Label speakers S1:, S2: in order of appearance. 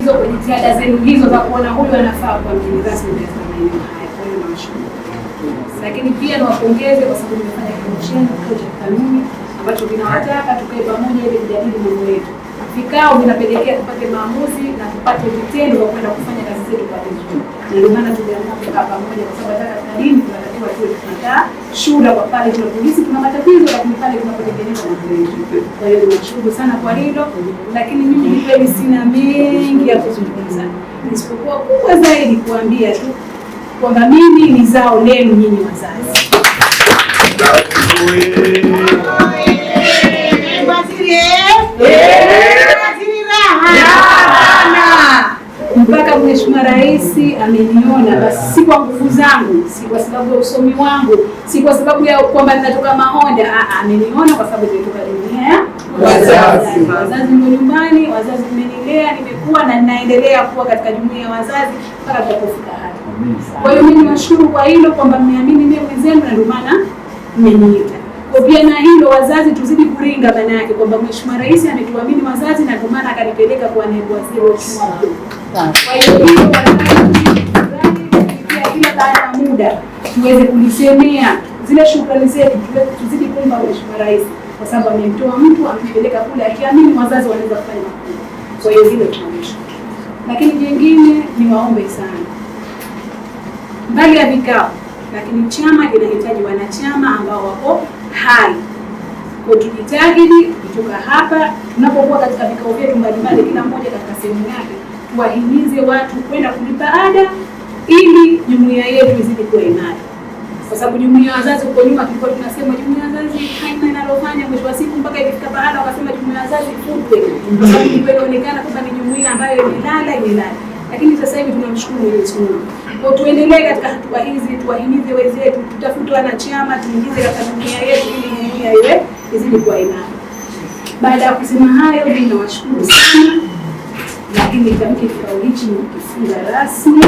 S1: hizo kwa jitihada zenu hizo za kuona huyu anafaa kwa mgeni rasmi katika maeneo haya. Kwa hiyo nawashukuru. Lakini pia niwapongeze kwa sababu mmefanya kikao chenu, kikao cha kanuni ambacho vinawataka tukae pamoja ili kujadili mambo yetu. Vikao vinapelekea tupate maamuzi na tupate vitendo vya kwenda kufanya kazi zetu kwa vizuri. Na ndio maana tuliamua kukaa pamoja kwa sababu hata katika dini tunatakiwa tuwe tunakaa shura kwa pale tunapohisi tuna matatizo, lakini pale tunapotengeneza mambo yetu. Kwa hiyo tunashukuru sana kwa hilo, lakini mimi ni kweli sina mengi ya kuzungumza. Isipokuwa kubwa zaidi kuambia tu kwamba mimi ni zao lenu nyinyi wazazi. Mpaka Mheshimiwa Rais ameniona, basi si kwa nguvu zangu, si kwa sababu ya usomi wangu, si kwa sababu ya kwamba ninatoka Mahonda. Ameniona kwa sababu nimetoka dunia ya wazazi. Wazazi ndio nyumbani, wazazi mmenilea, nimekuwa na ninaendelea kuwa katika jumuiya ya wazazi mpaka tutapofika hapa. Kwa hiyo mimi niwashukuru kwa hilo kwamba mmeamini mimi mwenzenu na ndio maana mmeniita. Kwa pia na hilo wazazi tuzidi kuringa maana yake kwamba Mheshimiwa Rais ametuamini wazazi na ndio maana akanipeleka kwa naibu waziri wa uchukuzi. Kwa hiyo hilo kila baada ya muda tuweze kulisemea zile shukrani zetu, tuzidi kumpa Mheshimiwa Rais kwa sababu amemtoa mtu ampeleka kule akiamini wazazi wanaweza kufanya makubwa. Kwa hiyo hilo tunamshukuru. Lakini jingine niwaombe sana, mbali ya vikao, lakini chama kinahitaji wanachama ambao wako hai. Kwa tujitahidi kutoka hapa tunapokuwa katika vikao vyetu mbalimbali, kila mmoja katika sehemu yake, tuwahimize watu kwenda kulipa ada ili jumuiya yetu izidi kuwa imara. Kwa sababu jumuiya ya wazazi huko nyuma tulikuwa tunasema jumuiya ya wazazi haina inalofanya, mwisho wa siku mpaka ifika baada wakasema jumuiya ya wazazi ifutwe. Kwa sababu ilikuwa inaonekana kwamba ni jumuiya ambayo imelala. Lakini sasa hivi tunamshukuru Mwenyezi Mungu. Kwa tuendelee katika hatua hizi, tuwahimize wenzetu, tutafute wanachama, tuingize katika jumuiya yetu ili jumuiya iwe izidi kuwa imara. Baada ya kusema hayo, mimi nawashukuru sana. Lakini nitamke kikao hichi nikifunga rasmi.